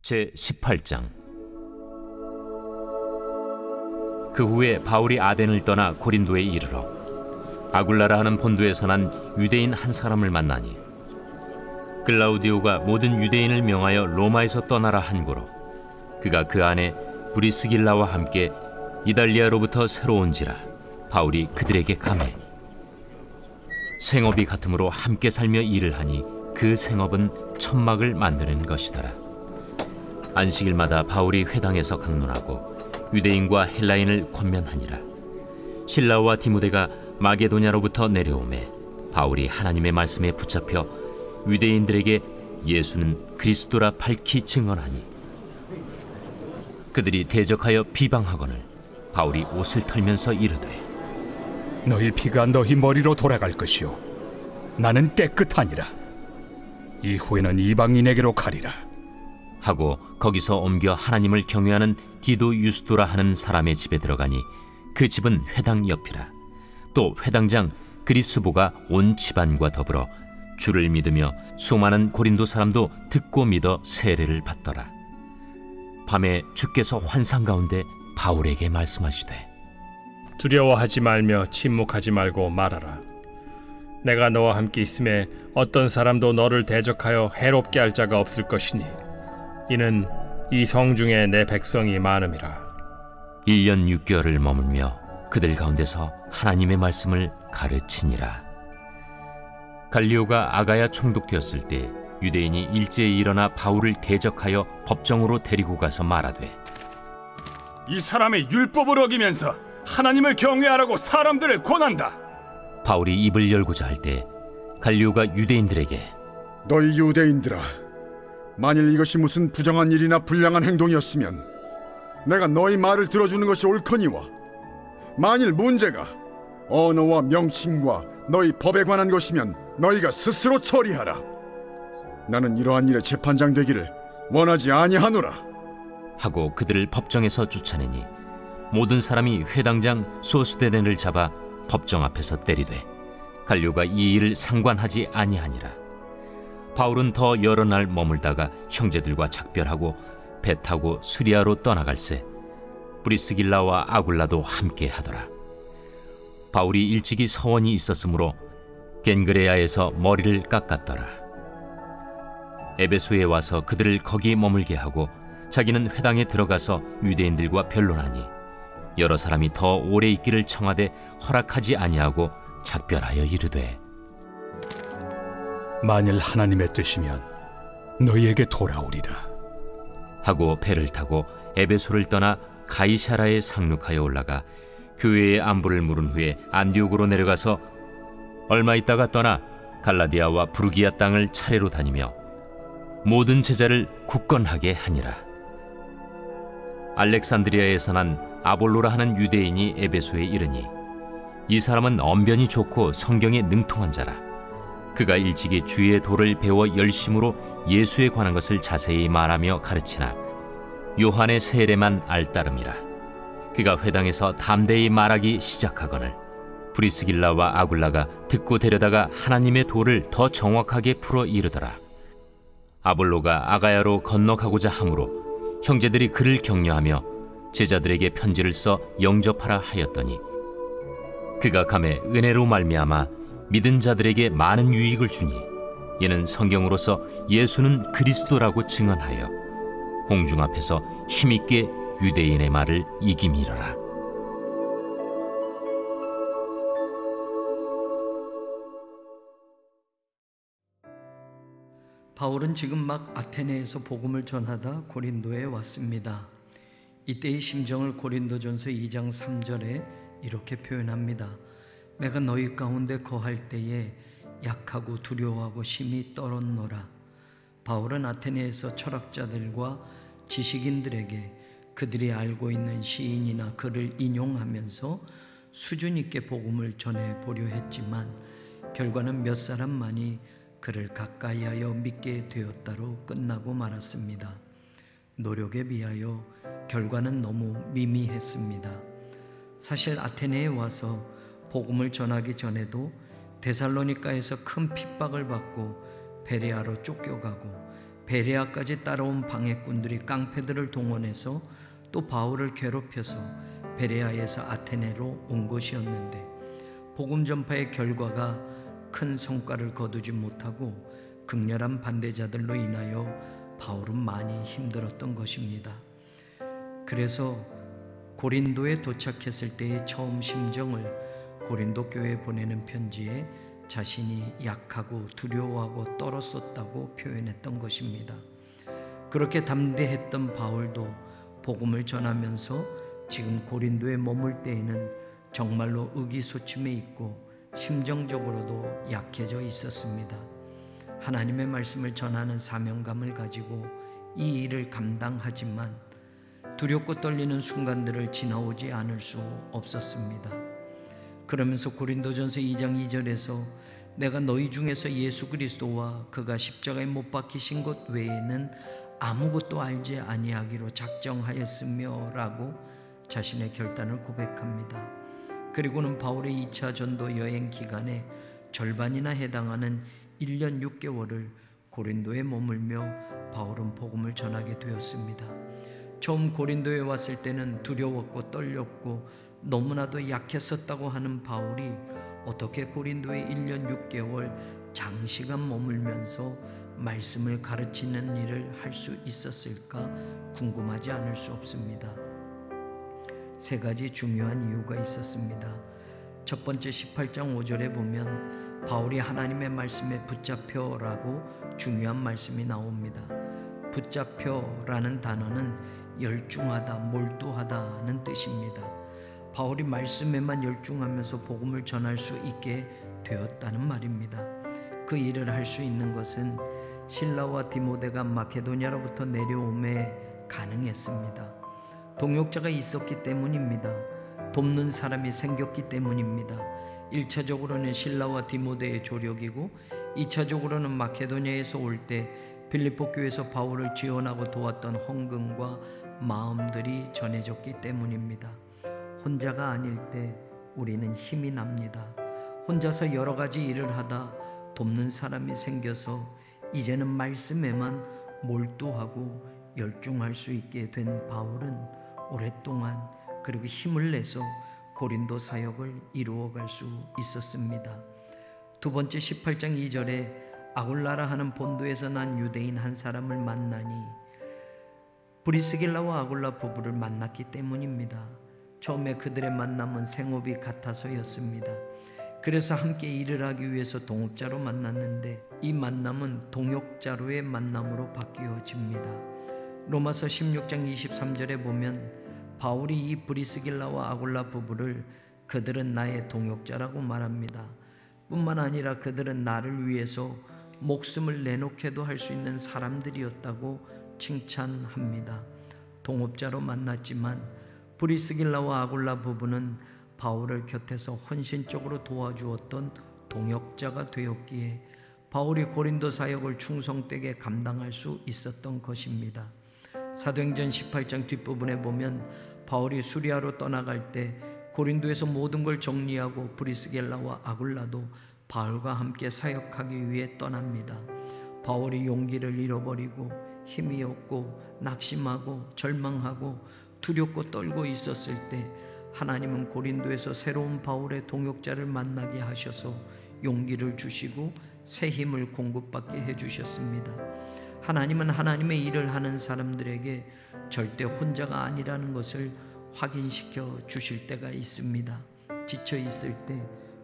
제18장. 그 후에 바울이 아덴을 떠나 고린도에 이르러 아굴라라 하는 본도에서 난 유대인 한 사람을 만나니, 글라우디오가 모든 유대인을 명하여 로마에서 떠나라 한고로 그가 그 안에 브리스길라와 함께 이달리아로부터 새로 온지라 바울이 그들에게 감해 생업이 같으므로 함께 살며 일을 하니 그 생업은 천막을 만드는 것이더라. 안식일마다 바울이 회당에서 강론하고 유대인과 헬라인을 권면하니라. 실라와 디모데가 마게도냐로부터 내려오매 바울이 하나님의 말씀에 붙잡혀 유대인들에게 예수는 그리스도라 밝히 증언하니, 그들이 대적하여 비방하거늘 바울이 옷을 털면서 이르되, 너희 피가 너희 머리로 돌아갈 것이요 나는 깨끗하니라. 이후에는 이방인에게로 가리라 하고 거기서 옮겨 하나님을 경외하는 디도 유스도라 하는 사람의 집에 들어가니, 그 집은 회당 옆이라. 또 회당장 그리스보가 온 집안과 더불어 주를 믿으며 수많은 고린도 사람도 듣고 믿어 세례를 받더라. 밤에 주께서 환상 가운데 바울에게 말씀하시되, 두려워하지 말며 침묵하지 말고 말하라. 내가 너와 함께 있음에 어떤 사람도 너를 대적하여 해롭게 할 자가 없을 것이니, 이는 이 성 중에 내 백성이 많음이라. 1년 6개월을 머물며 그들 가운데서 하나님의 말씀을 가르치니라. 갈리오가 아가야 총독되었을 때 유대인이 일제히 일어나 바울을 대적하여 법정으로 데리고 가서 말하되, 이 사람의 율법을 어기면서 하나님을 경외하라고 사람들을 권한다. 바울이 입을 열고자 할 때 갈리오가 유대인들에게, 너희 유대인들아, 만일 이것이 무슨 부정한 일이나 불량한 행동이었으면 내가 너희 말을 들어주는 것이 옳거니와, 만일 문제가 언어와 명칭과 너희 법에 관한 것이면 너희가 스스로 처리하라. 나는 이러한 일에 재판장 되기를 원하지 아니하노라. 하고 그들을 법정에서 쫓아내니, 모든 사람이 회당장 소스데넨을 잡아 법정 앞에서 때리되 갈리오가 이 일을 상관하지 아니하니라. 바울은 더 여러 날 머물다가 형제들과 작별하고 배 타고 수리아로 떠나갈새 브리스길라와 아굴라도 함께 하더라. 바울이 일찍이 서원이 있었으므로 겐그레아에서 머리를 깎았더라. 에베소에 와서 그들을 거기 머물게 하고 자기는 회당에 들어가서 유대인들과 변론하니, 여러 사람이 더 오래 있기를 청하되 허락하지 아니하고 작별하여 이르되, 만일 하나님의 뜻이면 너희에게 돌아오리라 하고 배를 타고 에베소를 떠나 가이사라에 상륙하여 올라가 교회의 안부를 물은 후에 안디옥으로 내려가서 얼마 있다가 떠나 갈라디아와 부르기아 땅을 차례로 다니며 모든 제자를 굳건하게 하니라. 알렉산드리아에서 난 아볼로라 하는 유대인이 에베소에 이르니, 이 사람은 언변이 좋고 성경에 능통한 자라. 그가 일찍이 주의 도를 배워 열심으로 예수에 관한 것을 자세히 말하며 가르치나 요한의 세례만 알따름이라. 그가 회당에서 담대히 말하기 시작하거늘 브리스길라와 아굴라가 듣고 데려다가 하나님의 도를 더 정확하게 풀어 이르더라. 아볼로가 아가야로 건너가고자 하므로 형제들이 그를 격려하며 제자들에게 편지를 써 영접하라 하였더니, 그가 감에 은혜로 말미암아 믿은 자들에게 많은 유익을 주니, 이는 성경으로서 예수는 그리스도라고 증언하여 공중 앞에서 힘있게 유대인의 말을 이기미러라. 바울은 지금 막 아테네에서 복음을 전하다 고린도에 왔습니다. 이때의 심정을 고린도전서 2장 3절에 이렇게 표현합니다. 내가 너희 가운데 거할 때에 약하고 두려워하고 심히 떨었노라. 바울은 아테네에서 철학자들과 지식인들에게 그들이 알고 있는 시인이나 글을 인용하면서 수준 있게 복음을 전해보려 했지만 결과는 몇 사람만이 그를 가까이하여 믿게 되었다로 끝나고 말았습니다. 노력에 비하여 결과는 너무 미미했습니다. 사실 아테네에 와서 복음을 전하기 전에도 데살로니가에서 큰 핍박을 받고 베레아로 쫓겨가고 베레아까지 따라온 방해꾼들이 깡패들을 동원해서 또 바울을 괴롭혀서 베레아에서 아테네로 온 것이었는데 복음 전파의 결과가 큰 성과를 거두지 못하고 극렬한 반대자들로 인하여 바울은 많이 힘들었던 것입니다. 그래서 고린도에 도착했을 때의 처음 심정을 고린도 교회에 보내는 편지에 자신이 약하고 두려워하고 떨었었다고 표현했던 것입니다. 그렇게 담대했던 바울도 복음을 전하면서 지금 고린도에 머물 때에는 정말로 의기소침해 있고 심정적으로도 약해져 있었습니다. 하나님의 말씀을 전하는 사명감을 가지고 이 일을 감당하지만 두렵고 떨리는 순간들을 지나오지 않을 수 없었습니다. 그러면서 고린도전서 2장 2절에서 내가 너희 중에서 예수 그리스도와 그가 십자가에 못 박히신 것 외에는 아무것도 알지 아니하기로 작정하였으며 라고 자신의 결단을 고백합니다. 그리고는 바울의 2차 전도 여행 기간에 절반이나 해당하는 1년 6개월을 고린도에 머물며 바울은 복음을 전하게 되었습니다. 처음 고린도에 왔을 때는 두려웠고 떨렸고 너무나도 약했었다고 하는 바울이 어떻게 고린도에 1년 6개월 장시간 머물면서 말씀을 가르치는 일을 할 수 있었을까 궁금하지 않을 수 없습니다. 세 가지 중요한 이유가 있었습니다. 첫 번째 18장 5절에 보면 바울이 하나님의 말씀에 붙잡혀라고 중요한 말씀이 나옵니다. 붙잡혀라는 단어는 열중하다, 몰두하다는 뜻입니다. 바울이 말씀에만 열중하면서 복음을 전할 수 있게 되었다는 말입니다. 그 일을 할 수 있는 것은 실라와 디모데가 마케도냐로부터 내려옴에 가능했습니다. 동역자가 있었기 때문입니다. 돕는 사람이 생겼기 때문입니다. 1차적으로는 실라와 디모데의 조력이고 2차적으로는 마케도냐에서 올 때 빌립보 교회에서 바울을 지원하고 도왔던 헌금과 마음들이 전해졌기 때문입니다. 혼자가 아닐 때 우리는 힘이 납니다. 혼자서 여러 가지 일을 하다 돕는 사람이 생겨서 이제는 말씀에만 몰두하고 열중할 수 있게 된 바울은 오랫동안 그리고 힘을 내서 고린도 사역을 이루어갈 수 있었습니다. 두 번째 18장 2절에 아굴라라 하는 본도에서 난 유대인 한 사람을 만나니 브리스길라와 아굴라 부부를 만났기 때문입니다. 처음에 그들의 만남은 생업이 같아서였습니다. 그래서 함께 일을 하기 위해서 동업자로 만났는데 이 만남은 동역자로의 만남으로 바뀌어집니다. 로마서 16장 23절에 보면 바울이 이 브리스길라와 아굴라 부부를 그들은 나의 동역자라고 말합니다. 뿐만 아니라 그들은 나를 위해서 목숨을 내놓게도 할 수 있는 사람들이었다고 칭찬합니다. 동업자로 만났지만 브리스길라와 아굴라 부부는 바울을 곁에서 헌신적으로 도와주었던 동역자가 되었기에 바울이 고린도 사역을 충성되게 감당할 수 있었던 것입니다. 사도행전 18장 뒷부분에 보면 바울이 수리아로 떠나갈 때 고린도에서 모든 걸 정리하고 브리스길라와 아굴라도 바울과 함께 사역하기 위해 떠납니다. 바울이 용기를 잃어버리고 힘이 없고 낙심하고 절망하고 두렵고 떨고 있었을 때 하나님은 고린도에서 새로운 바울의 동역자를 만나게 하셔서 용기를 주시고 새 힘을 공급받게 해주셨습니다. 하나님은 하나님의 일을 하는 사람들에게 절대 혼자가 아니라는 것을 확인시켜 주실 때가 있습니다. 지쳐 있을 때,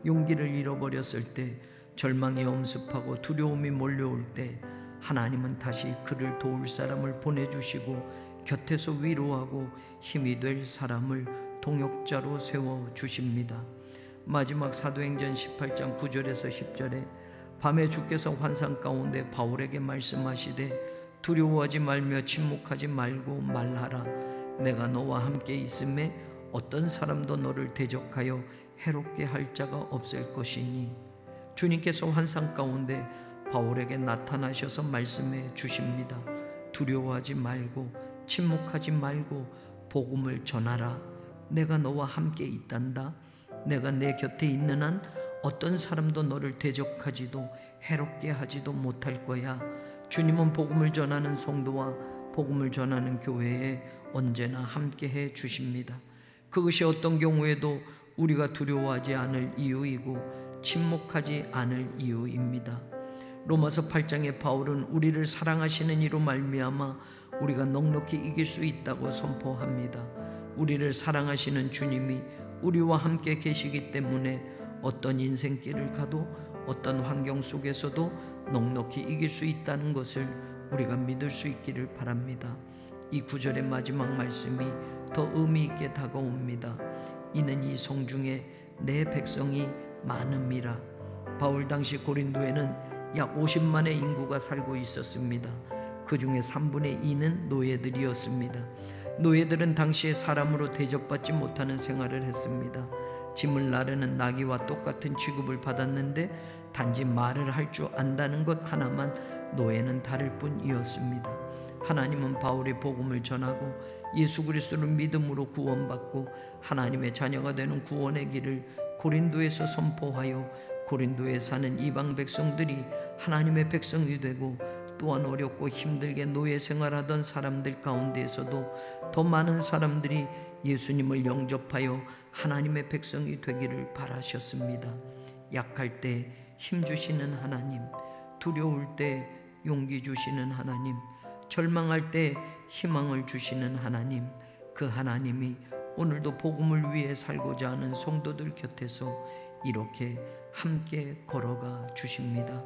용기를 잃어버렸을 때, 절망이 엄습하고 두려움이 몰려올 때 하나님은 다시 그를 도울 사람을 보내주시고 곁에서 위로하고 힘이 될 사람을 동역자로 세워주십니다. 마지막 사도행전 18장 9절에서 10절에 밤에 주께서 환상 가운데 바울에게 말씀하시되 두려워하지 말며 침묵하지 말고 말하라. 내가 너와 함께 있음에 어떤 사람도 너를 대적하여 해롭게 할 자가 없을 것이니. 주님께서 환상 가운데 바울에게 나타나셔서 말씀해 주십니다. 두려워하지 말고 침묵하지 말고 복음을 전하라. 내가 너와 함께 있단다. 내가 내 곁에 있는 한 어떤 사람도 너를 대적하지도 해롭게 하지도 못할 거야. 주님은 복음을 전하는 성도와 복음을 전하는 교회에 언제나 함께해 주십니다. 그것이 어떤 경우에도 우리가 두려워하지 않을 이유이고 침묵하지 않을 이유입니다. 로마서 8장의 바울은 우리를 사랑하시는 이로 말미암아 우리가 넉넉히 이길 수 있다고 선포합니다. 우리를 사랑하시는 주님이 우리와 함께 계시기 때문에 어떤 인생길을 가도 어떤 환경 속에서도 넉넉히 이길 수 있다는 것을 우리가 믿을 수 있기를 바랍니다. 이 구절의 마지막 말씀이 더 의미 있게 다가옵니다. 이는 이 성중에 내 백성이 많음이라. 바울 당시 고린도에는 약 50만의 인구가 살고 있었습니다. 그 중에 3분의 2는 노예들이었습니다. 노예들은 당시에 사람으로 대접받지 못하는 생활을 했습니다. 짐을 나르는 나귀와 똑같은 취급을 받았는데 단지 말을 할 줄 안다는 것 하나만 노예는 다를 뿐이었습니다. 하나님은 바울이 복음을 전하고 예수 그리스도를 믿음으로 구원받고 하나님의 자녀가 되는 구원의 길을 고린도에서 선포하여 고린도에 사는 이방 백성들이 하나님의 백성이 되고 또한 어렵고 힘들게 노예 생활하던 사람들 가운데에서도 더 많은 사람들이 예수님을 영접하여 하나님의 백성이 되기를 바라셨습니다. 약할 때 힘 주시는 하나님, 두려울 때 용기 주시는 하나님, 절망할 때 희망을 주시는 하나님, 그 하나님이 오늘도 복음을 위해 살고자 하는 성도들 곁에서 이렇게 함께 걸어가 주십니다.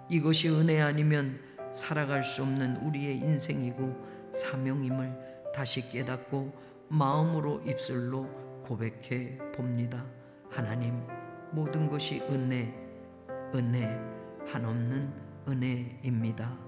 이것이 은혜 아니면 살아갈 수 없는 우리의 인생이고 사명임을 다시 깨닫고 마음으로 입술로 고백해 봅니다. 하나님, 모든 것이 은혜, 한없는 은혜입니다.